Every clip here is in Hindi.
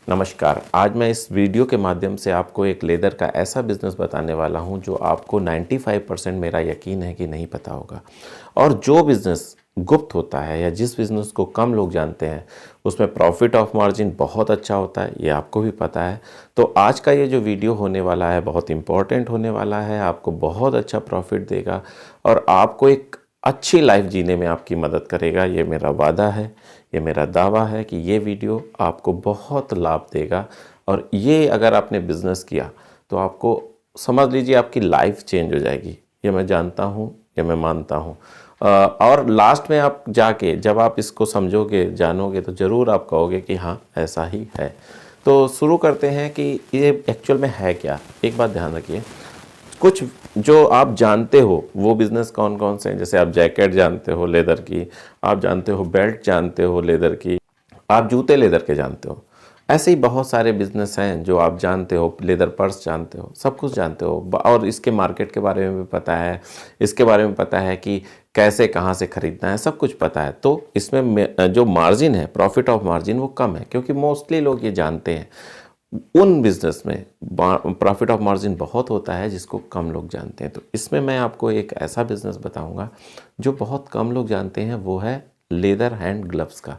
नमस्कार। आज मैं इस वीडियो के माध्यम से आपको एक लेदर का ऐसा बिज़नेस बताने वाला हूं जो आपको 95% मेरा यकीन है कि नहीं पता होगा। और जो बिज़नेस गुप्त होता है या जिस बिज़नेस को कम लोग जानते हैं उसमें प्रॉफिट ऑफ मार्जिन बहुत अच्छा होता है, ये आपको भी पता है। तो आज का ये जो वीडियो होने वाला है बहुत इम्पॉर्टेंट होने वाला है, आपको बहुत अच्छा प्रॉफिट देगा और आपको एक अच्छी लाइफ जीने में आपकी मदद करेगा। ये मेरा वादा है, ये मेरा दावा है कि ये वीडियो आपको बहुत लाभ देगा। और ये अगर आपने बिज़नेस किया तो आपको समझ लीजिए आपकी लाइफ चेंज हो जाएगी। ये मैं जानता हूँ, ये मैं मानता हूँ। और लास्ट में आप जाके जब आप इसको समझोगे, जानोगे तो ज़रूर आप कहोगे कि हाँ ऐसा ही है। तो शुरू करते हैं कि ये एक्चुअल में है क्या। एक बात ध्यान रखिए, कुछ जो आप जानते हो वो बिज़नेस कौन कौन से हैं। जैसे आप जैकेट जानते हो लेदर की, आप जानते हो बेल्ट जानते हो लेदर की, आप जूते लेदर के जानते हो। ऐसे ही बहुत सारे बिज़नेस हैं जो आप जानते हो, लेदर पर्स जानते हो, सब कुछ जानते हो और इसके मार्केट के बारे में भी पता है, इसके बारे में पता है कि कैसे कहाँ से ख़रीदना है, सब कुछ पता है। तो इसमें जो मार्जिन है, प्रॉफिट ऑफ मार्जिन, वो कम है क्योंकि मोस्टली लोग ये जानते हैं। उन बिज़नेस में प्रॉफिट ऑफ मार्जिन बहुत होता है जिसको कम लोग जानते हैं। तो इसमें मैं आपको एक ऐसा बिज़नेस बताऊंगा जो बहुत कम लोग जानते हैं, वो है लेदर हैंड ग्लव्स का।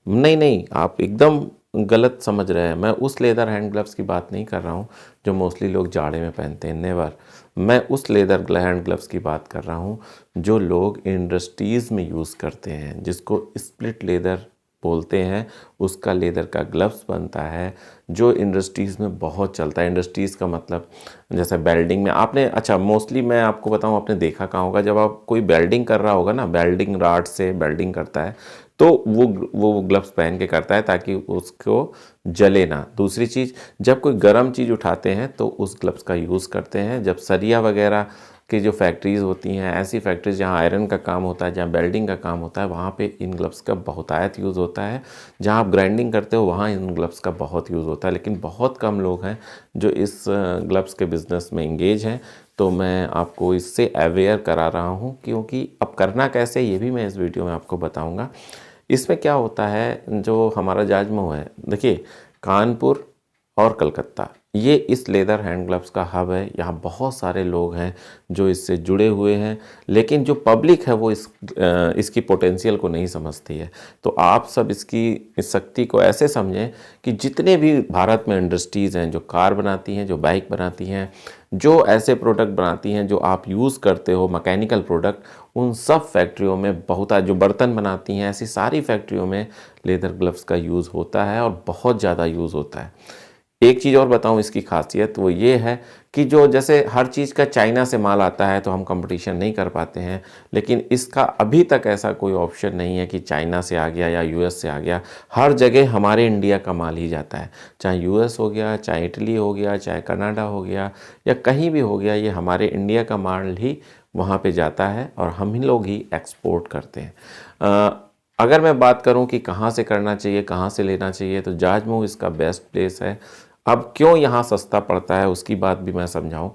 नहीं नहीं, आप एकदम गलत समझ रहे हैं। मैं उस लेदर हैंड ग्लव्स की बात नहीं कर रहा हूँ जो मोस्टली लोग जाड़े में पहनते हैं, नेवर। मैं उस लेदर हैंड ग्लव्स की बात कर रहा हूँ जो लोग इंडस्ट्रीज़ में यूज़ करते हैं, जिसको स्प्लिट लेदर बोलते हैं। उसका लेदर का ग्लव्स बनता है जो इंडस्ट्रीज़ में बहुत चलता है। इंडस्ट्रीज़ का मतलब जैसे वेल्डिंग में आपने, अच्छा मोस्टली मैं आपको बताऊं, आपने देखा कहाँ होगा, जब आप कोई वेल्डिंग कर रहा होगा ना, वेल्डिंग राड से वेल्डिंग करता है तो वो ग्लव्स पहन के करता है ताकि उसको जले ना। दूसरी चीज़, जब कोई गर्म चीज़ उठाते हैं तो उस ग्लव्स का यूज़ करते हैं। जब सरिया वगैरह की जो फैक्ट्रीज़ होती हैं, ऐसी फैक्ट्रीज जहाँ आयरन का काम होता है, जहाँ वेल्डिंग का काम होता है, वहाँ पे इन ग्लव्स का बहुतायत यूज़ होता है। जहाँ आप ग्राइंडिंग करते हो वहाँ इन ग्लव्स का बहुत यूज़ होता है। लेकिन बहुत कम लोग हैं जो इस ग्लव्स के बिज़नेस में इंगेज हैं। तो मैं आपको इससे अवेयर करा रहा हूँ, क्योंकि अब करना कैसे ये भी मैं इस वीडियो में आपको बताऊँगा। इसमें क्या होता है, जो हमारा जाजमऊ है, देखिए कानपुर और कलकत्ता, ये इस लेदर हैंड ग्लव्स का हब है। यहाँ बहुत सारे लोग हैं जो इससे जुड़े हुए हैं, लेकिन जो पब्लिक है वो इसकी पोटेंशियल को नहीं समझती है। तो आप सब इस शक्ति को ऐसे समझें कि जितने भी भारत में इंडस्ट्रीज़ हैं जो कार बनाती हैं, जो बाइक बनाती हैं, जो ऐसे प्रोडक्ट बनाती हैं जो आप यूज़ करते हो, मैकेनिकल प्रोडक्ट, उन सब फैक्ट्रियों में बहुत, जो बर्तन बनाती हैं, ऐसी सारी फैक्ट्रियों में लेदर ग्लव्स का यूज़ होता है और बहुत ज़्यादा यूज़ होता है। एक चीज़ और बताऊं इसकी खासियत, वो ये है कि जो जैसे हर चीज़ का चाइना से माल आता है तो हम कंपटीशन नहीं कर पाते हैं, लेकिन इसका अभी तक ऐसा कोई ऑप्शन नहीं है कि चाइना से आ गया या यूएस से आ गया। हर जगह हमारे इंडिया का माल ही जाता है, चाहे यूएस हो गया, चाहे इटली हो गया, चाहे कनाडा हो गया, या कहीं भी हो गया, ये हमारे इंडिया का माल ही वहाँ पे जाता है और हम ही लोग ही एक्सपोर्ट करते हैं। अगर मैं बात करूं कि कहाँ से करना चाहिए, कहाँ से लेना चाहिए, तो जाजमऊ इसका बेस्ट प्लेस है। अब क्यों यहाँ सस्ता पड़ता है उसकी बात भी मैं समझाऊं।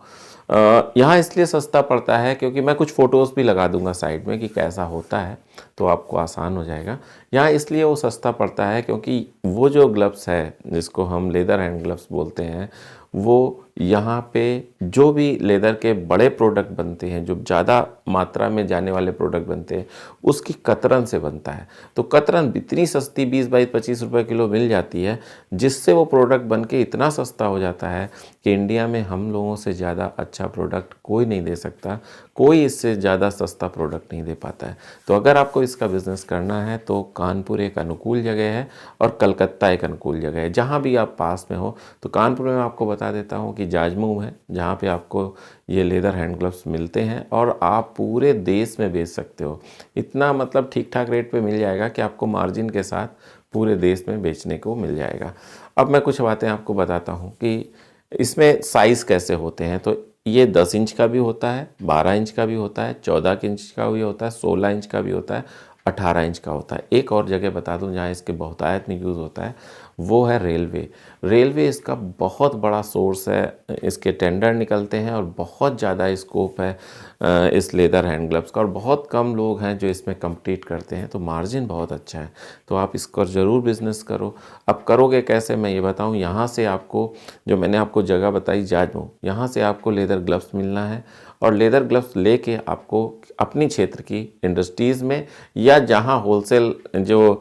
यहाँ इसलिए सस्ता पड़ता है क्योंकि मैं कुछ फ़ोटोज़ भी लगा दूंगा साइड में कि कैसा होता है, तो आपको आसान हो जाएगा। यहाँ इसलिए वो सस्ता पड़ता है क्योंकि वो जो ग्लव्स है जिसको हम लेदर हैंड ग्लव्स बोलते हैं, वो यहाँ पे जो भी लेदर के बड़े प्रोडक्ट बनते हैं, जो ज़्यादा मात्रा में जाने वाले प्रोडक्ट बनते हैं, उसकी कतरन से बनता है। तो कतरन इतनी सस्ती 20-22-25 रुपए किलो मिल जाती है, जिससे वो प्रोडक्ट बन के इतना सस्ता हो जाता है कि इंडिया में हम लोगों से ज़्यादा अच्छा प्रोडक्ट कोई नहीं दे सकता, कोई इससे ज़्यादा सस्ता प्रोडक्ट नहीं दे पाता है। तो अगर आपको इसका बिज़नेस करना है तो कानपुर एक अनुकूल जगह है और कलकत्ता एक अनुकूल जगह है। जहाँ भी आप पास में हो, तो कानपुर में आपको बता देता हूँ कि जाजमऊ है, जहाँ पे आपको ये लेदर हैंड ग्लव्स मिलते हैं और आप पूरे देश में बेच सकते हो। इतना मतलब ठीक ठाक रेट पे मिल जाएगा कि आपको मार्जिन के साथ पूरे देश में बेचने को मिल जाएगा। अब मैं कुछ बातें आपको बताता हूँ कि इसमें साइज़ कैसे होते हैं। तो ये 10 इंच का भी होता है, 12 इंच का भी होता है, 14 इंच का भी होता है, 16 इंच का भी होता है, 18 इंच का होता है। एक और जगह बता दूं जहाँ इसके बहुतायत में यूज़ होता है, वो है रेलवे। रेलवे इसका बहुत बड़ा सोर्स है, इसके टेंडर निकलते हैं और बहुत ज़्यादा स्कोप है इस लेदर हैंड ग्लव्स का, और बहुत कम लोग हैं जो इसमें कम्पीट करते हैं, तो मार्जिन बहुत अच्छा है। तो आप इसका ज़रूर बिज़नेस करो। अब करोगे कैसे मैं ये बताऊं, यहाँ से आपको, जो मैंने आपको जगह बताई जाजमऊ, यहाँ से आपको लेदर ग्लव्स मिलना है, और लेदर ग्लव्स लेके आपको अपनी क्षेत्र की इंडस्ट्रीज़ में या जहाँ होलसेल जो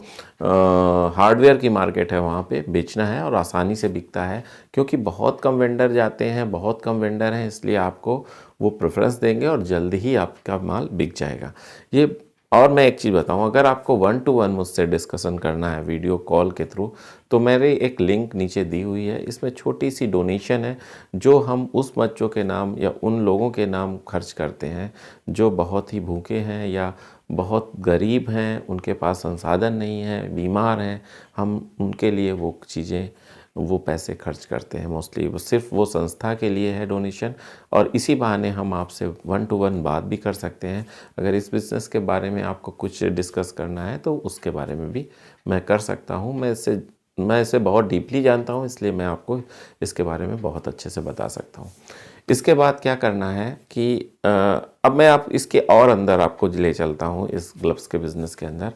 हार्डवेयर की मार्केट है वहाँ पे बेचना है, और आसानी से बिकता है क्योंकि बहुत कम वेंडर जाते हैं, बहुत कम वेंडर हैं, इसलिए आपको वो प्रेफरेंस देंगे और जल्दी ही आपका माल बिक जाएगा ये। और मैं एक चीज़ बताऊं, अगर आपको 1 to 1 मुझसे डिस्कशन करना है वीडियो कॉल के थ्रू, तो मेरी एक लिंक नीचे दी हुई है, इसमें छोटी सी डोनेशन है जो हम उस बच्चों के नाम या उन लोगों के नाम खर्च करते हैं जो बहुत ही भूखे हैं या बहुत गरीब हैं, उनके पास संसाधन नहीं है, बीमार हैं। हम उनके लिए वो चीज़ें, वो पैसे खर्च करते हैं मोस्टली, वो सिर्फ वो संस्था के लिए है डोनेशन, और इसी बहाने हम आपसे 1 to 1 बात भी कर सकते हैं। अगर इस बिज़नेस के बारे में आपको कुछ डिस्कस करना है तो उसके बारे में भी मैं कर सकता हूँ। मैं इसे बहुत डीपली जानता हूँ, इसलिए मैं आपको इसके बारे में बहुत अच्छे से बता सकता हूँ। इसके बाद क्या करना है कि अब मैं आप इसके और अंदर आपको ले चलता हूँ इस ग्लव्स के बिज़नेस के अंदर।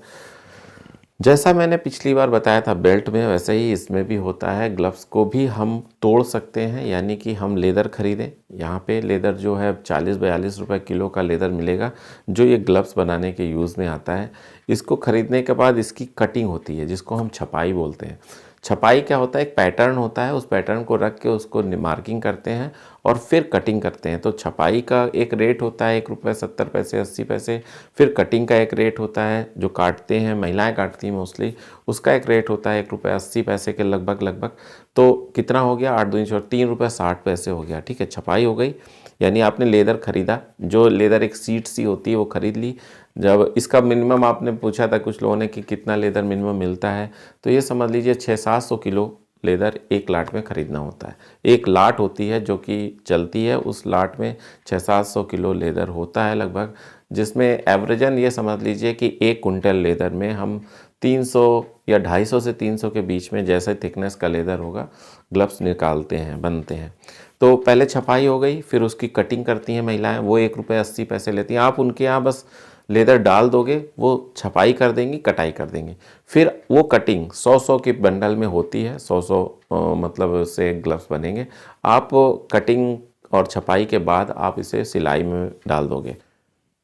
जैसा मैंने पिछली बार बताया था बेल्ट में, वैसे ही इसमें भी होता है। ग्लव्स को भी हम तोड़ सकते हैं, यानी कि हम लेदर ख़रीदें। यहाँ पे लेदर जो है 40-42 रुपए किलो का लेदर मिलेगा, जो ये ग्लव्स बनाने के यूज़ में आता है। इसको ख़रीदने के बाद इसकी कटिंग होती है, जिसको हम छपाई बोलते हैं। छपाई क्या होता है, एक पैटर्न होता है, उस पैटर्न को रख के उसको मार्किंग करते हैं और फिर कटिंग करते हैं। तो छपाई का एक रेट होता है ₹1.70 80 पैसे। फिर कटिंग का एक रेट होता है, जो काटते हैं, महिलाएं काटती हैं मोस्टली, उसका एक रेट होता है ₹1.80 के लगभग। तो कितना हो गया, 8 दूनी 3 ₹60 हो गया। ठीक है, छपाई हो गई, यानी आपने लेदर ख़रीदा, जो लेदर एक सीट सी होती है वो ख़रीद ली। जब इसका मिनिमम आपने पूछा था कुछ लोगों ने कि कितना लेदर मिनिमम मिलता है, तो ये समझ लीजिए 600-700 किलो लेदर एक लाट में ख़रीदना होता है। एक लाट होती है जो कि चलती है, उस लाट में 600-700 किलो लेदर होता है लगभग, जिसमें एवरेजन ये समझ लीजिए कि 1 कुंटल लेदर में हम 300 या 250 से 300 के बीच में, जैसे थिकनेस का लेदर होगा, ग्लव्स निकालते हैं, बनते हैं। तो पहले छपाई हो गई, फिर उसकी कटिंग करती हैं महिलाएं, वो ₹1.80 लेती हैं। आप उनके यहाँ बस लेदर डाल दोगे, वो छपाई कर देंगी, कटाई कर देंगी। फिर वो कटिंग 100-100 के बंडल में होती है, 100-100 मतलब से ग्लव्स बनेंगे। आप कटिंग और छपाई के बाद आप इसे सिलाई में डाल दोगे।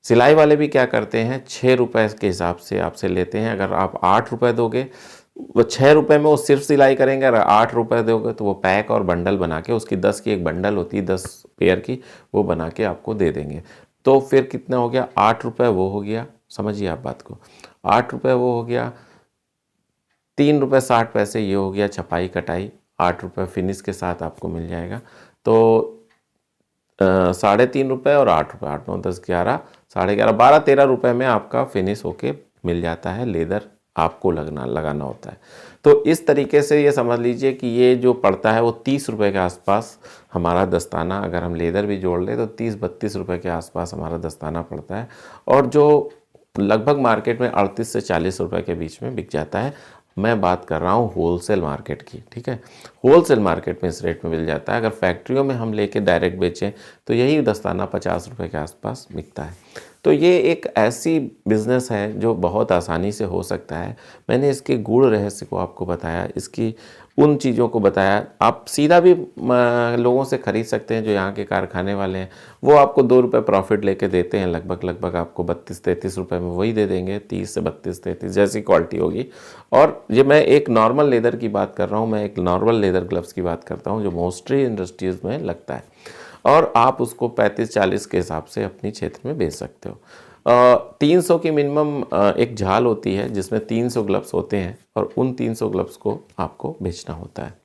सिलाई वाले भी क्या करते हैं, ₹6 के हिसाब से आपसे लेते हैं। अगर आप ₹8 दोगे, वो ₹6 में वो सिर्फ सिलाई करेंगे। अगर ₹8 दोगे तो वो पैक और बंडल बना के, उसकी 10 की एक बंडल होती है, 10 पेयर की, वो बना के आपको दे देंगे। तो फिर कितना हो गया, ₹8 वो हो गया, समझिए आप बात को, ₹8 वो हो गया, ₹3.60 ये हो गया छपाई कटाई, ₹8 फिनिश के साथ आपको मिल जाएगा। तो ₹3.5 और ₹8, 8 9 10 11 11.5 ₹12-13 में आपका फिनिश होके मिल जाता है। लेदर आपको लगाना होता है। तो इस तरीके से ये समझ लीजिए कि ये जो पड़ता है वो ₹30 के आसपास हमारा दस्ताना, अगर हम लेदर भी जोड़ लें तो ₹30-32 के आसपास हमारा दस्ताना पड़ता है, और जो लगभग मार्केट में 38 से ₹40 के बीच में बिक जाता है। मैं बात कर रहा हूँ होलसेल मार्केट की, ठीक है। होलसेल मार्केट में इस रेट में मिल जाता है। अगर फैक्ट्रियों में हम लेके डायरेक्ट बेचें तो यही दस्ताना ₹50 के आसपास बिकता है। तो ये एक ऐसी बिज़नेस है जो बहुत आसानी से हो सकता है। मैंने इसके गूढ़ रहस्य को आपको बताया, इसकी उन चीज़ों को बताया। आप सीधा भी लोगों से ख़रीद सकते हैं जो यहाँ के कारखाने वाले हैं, वो आपको ₹2 प्रॉफिट लेके देते हैं, लगभग आपको ₹32-33 में वही दे देंगे, 30 से 32-33 जैसी क्वालिटी होगी। और ये मैं एक नॉर्मल लेदर की बात कर रहा हूँ, मैं एक नॉर्मल लेदर ग्लव्स की बात करता हूँ जो मोस्टली इंडस्ट्रीज़ में लगता है, और आप उसको 35-40 के हिसाब से अपनी क्षेत्र में बेच सकते हो। 300 की मिनिमम एक झाल होती है जिसमें 300 ग्लव्स होते हैं, और उन 300 ग्लव्स को आपको बेचना होता है।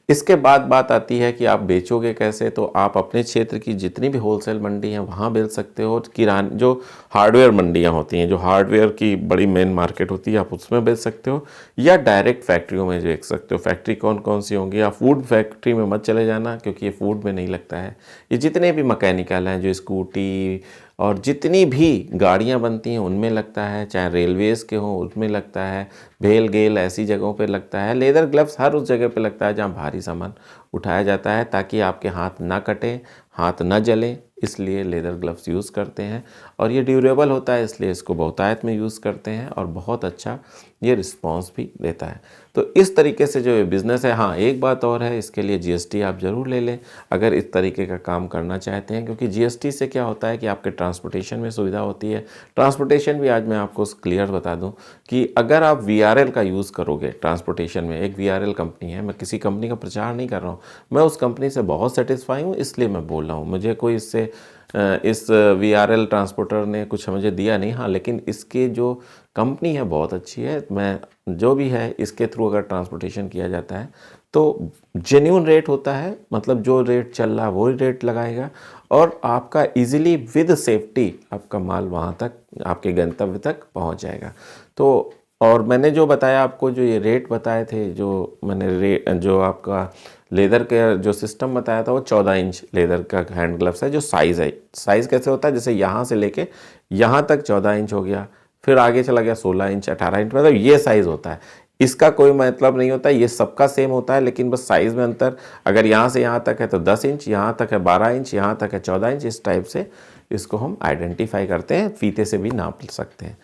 इसके बाद बात आती है कि आप बेचोगे कैसे। तो आप अपने क्षेत्र की जितनी भी होलसेल मंडी हैं वहाँ बेच सकते हो। जो हार्डवेयर मंडियाँ होती हैं, जो हार्डवेयर की बड़ी मेन मार्केट होती है, आप उसमें बेच सकते हो, या डायरेक्ट फैक्ट्रियों में बेच सकते हो। फैक्ट्री कौन कौन सी होंगी, आप फूड फैक्ट्री में मत चले जाना, क्योंकि ये फूड में नहीं लगता है। ये जितने भी मैकेनिकल हैं, जो स्कूटी और जितनी भी गाड़ियाँ बनती हैं उनमें लगता है, चाहे रेलवेज़ के हों उसमें लगता है, भेल गेल ऐसी जगहों पे लगता है। लेदर ग्लव्स हर उस जगह पे लगता है जहाँ भारी सामान उठाया जाता है, ताकि आपके हाथ ना कटें, हाथ ना जलें, इसलिए लेदर ग्लव्स यूज़ करते हैं। और ये ड्यूरेबल होता है, इसलिए इसको बहुतायत में यूज़ करते हैं और बहुत अच्छा ये रिस्पॉन्स भी देता है। तो इस तरीके से जो ये बिज़नेस है, हाँ एक बात और है, इसके लिए जीएसटी आप ज़रूर ले लें अगर इस तरीके का काम करना चाहते हैं, क्योंकि जीएसटी से क्या होता है कि आपके ट्रांसपोर्टेशन में सुविधा होती है। ट्रांसपोर्टेशन भी आज मैं आपको क्लियर बता दूं कि अगर आप वीआरएल का यूज़ करोगे ट्रांसपोर्टेशन में, एक वीआरएल कंपनी है, मैं किसी कंपनी का प्रचार नहीं कर रहा हूँ, मैं उस कंपनी से बहुत सेटिस्फाई हूँ इसलिए मैं बोल रहा हूँ। मुझे कोई इससे इस वीआरएल ट्रांसपोर्टर ने कुछ मुझे दिया नहीं, हाँ लेकिन इसके जो कंपनी है बहुत अच्छी है। मैं जो भी है इसके थ्रू अगर ट्रांसपोर्टेशन किया जाता है तो जेन्युइन रेट होता है, मतलब जो रेट चल रहा है वही रेट लगाएगा और आपका इजीली विद सेफ्टी आपका माल वहाँ तक आपके गंतव्य तक पहुँच जाएगा। तो और मैंने जो बताया आपको, जो ये रेट बताए थे, जो मैंने जो आपका लेदर का जो सिस्टम बताया था वो 14 इंच लेदर का हैंड ग्लव्स है। जो साइज़ है, साइज़ कैसे होता है, जैसे यहाँ से लेके यहाँ तक 14 इंच हो गया, फिर आगे चला गया 16 इंच 18 इंच, मतलब ये साइज़ होता है। इसका कोई मतलब नहीं होता, ये सबका सेम होता है, लेकिन बस साइज़ में अंतर। अगर यहाँ से यहाँ तक है तो 10 इंच, यहाँ तक है 12 इंच, यहाँ तक है 14 इंच, इस टाइप से इसको हम आइडेंटिफाई करते हैं। फीते से भी नाप सकते हैं।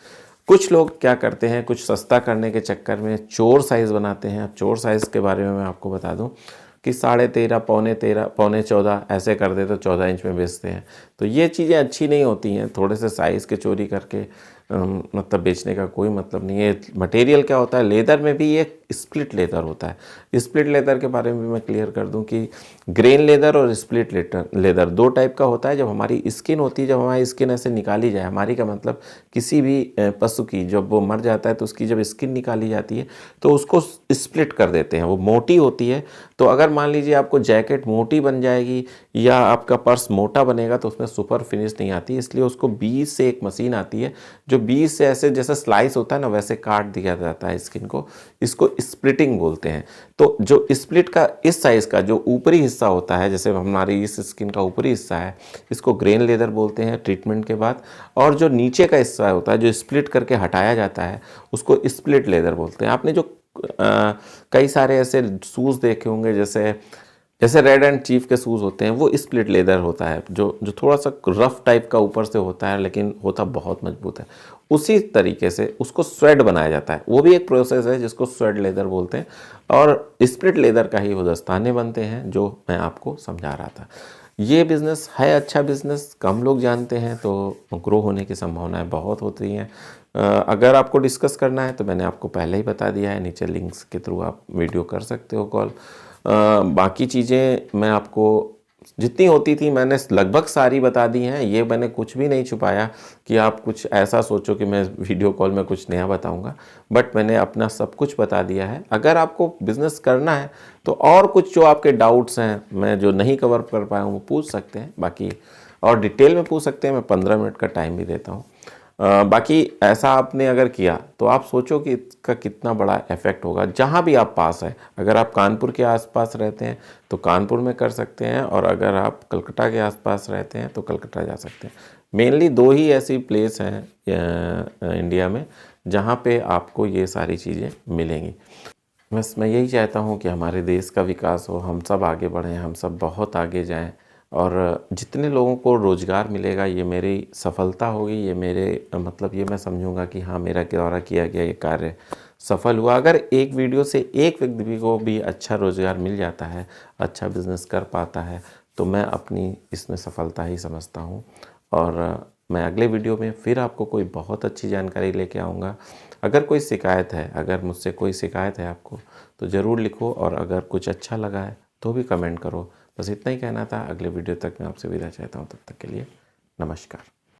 कुछ लोग क्या करते हैं, कुछ सस्ता करने के चक्कर में चोर साइज़ बनाते हैं। अब चोर साइज़ के बारे में मैं आपको बता दूं कि 13.5, पौने 13, पौने 14 ऐसे कर दे तो 14 इंच में बेचते हैं। तो ये चीज़ें अच्छी नहीं होती हैं। थोड़े से साइज़ के चोरी करके मतलब बेचने का कोई मतलब नहीं है। मटेरियल क्या होता है, लेदर में भी एक स्प्लिट लेदर होता है। स्प्लिट लेदर के बारे में भी मैं क्लियर कर दूं कि ग्रेन लेदर और स्प्लिट लेदर दो टाइप का होता है। जब हमारी स्किन होती है, जब हमारी स्किन ऐसे निकाली जाए, हमारी का मतलब किसी भी पशु की जब वो मर जाता है तो उसकी जब स्किन निकाली जाती है तो उसको स्प्लिट कर देते हैं। वो मोटी होती है, तो अगर मान लीजिए आपको जैकेट मोटी बन जाएगी या आपका पर्स मोटा बनेगा तो उसमें सुपर फिनिश नहीं आती, इसलिए उसको बीच से एक मशीन आती है जो बीच से ऐसे जैसे स्लाइस होता है ना वैसे काट दिया जाता है स्किन को। इसको स्प्लिटिंग बोलते हैं। तो जो स्प्लिट का इस साइज़ का जो ऊपरी हिस्सा होता है, जैसे हमारी इस स्किन का ऊपरी हिस्सा है, इसको ग्रेन लेदर बोलते हैं ट्रीटमेंट के बाद। और जो नीचे का हिस्सा होता है जो स्प्लिट करके हटाया जाता है उसको स्प्लिट लेदर बोलते हैं। आपने जो कई सारे ऐसे शूज़ देखे होंगे, जैसे रेड एंड चीफ के शूज़ होते हैं, वो स्प्लिट लेदर होता है, जो थोड़ा सा रफ टाइप का ऊपर से होता है लेकिन होता बहुत मजबूत है। उसी तरीके से उसको स्वेड बनाया जाता है, वो भी एक प्रोसेस है जिसको स्वेड लेदर बोलते हैं। और स्प्लिट लेदर का ही वो दस्ताने बनते हैं जो मैं आपको समझा रहा था। ये बिज़नेस है अच्छा बिज़नेस, कम लोग जानते हैं, तो ग्रो होने की संभावनाएं बहुत होती हैं। अगर आपको डिस्कस करना है तो मैंने आपको पहले ही बता दिया है, नीचे लिंक्स के थ्रू आप वीडियो कर सकते हो कॉल। बाकी चीज़ें मैं आपको जितनी होती थी मैंने लगभग सारी बता दी हैं। ये मैंने कुछ भी नहीं छुपाया कि आप कुछ ऐसा सोचो कि मैं वीडियो कॉल में कुछ नया बताऊंगा, बट मैंने अपना सब कुछ बता दिया है। अगर आपको बिज़नेस करना है तो और कुछ जो आपके डाउट्स हैं मैं जो नहीं कवर कर पाया हूँ वो पूछ सकते हैं, बाकी और डिटेल में पूछ सकते हैं। मैं 15 मिनट का टाइम भी देता हूँ। बाकी ऐसा आपने अगर किया तो आप सोचो कि इसका कितना बड़ा इफ़ेक्ट होगा। जहाँ भी आप पास हैं, अगर आप कानपुर के आसपास रहते हैं तो कानपुर में कर सकते हैं, और अगर आप कलकत्ता के आसपास रहते हैं तो कलकत्ता जा सकते हैं। मेनली दो ही ऐसी प्लेस हैं इंडिया में जहाँ पे आपको ये सारी चीज़ें मिलेंगी। बस मैं यही चाहता हूँ कि हमारे देश का विकास हो, हम सब आगे बढ़ें, हम सब बहुत आगे जाएं, और जितने लोगों को रोज़गार मिलेगा ये मेरी सफलता होगी। ये मेरे मतलब ये मैं समझूंगा कि हाँ मेरा द्वारा किया गया ये कार्य सफल हुआ। अगर एक वीडियो से एक व्यक्ति को भी अच्छा रोज़गार मिल जाता है, अच्छा बिज़नेस कर पाता है, तो मैं अपनी इसमें सफलता ही समझता हूँ। और मैं अगले वीडियो में फिर आपको कोई बहुत अच्छी जानकारी लेके आऊँगा। अगर कोई शिकायत है, अगर मुझसे कोई शिकायत है आपको तो ज़रूर लिखो, और अगर कुछ अच्छा लगा है तो भी कमेंट करो। बस इतना ही कहना था। अगले वीडियो तक मैं आपसे विदा चाहता हूँ, तब तक के लिए नमस्कार।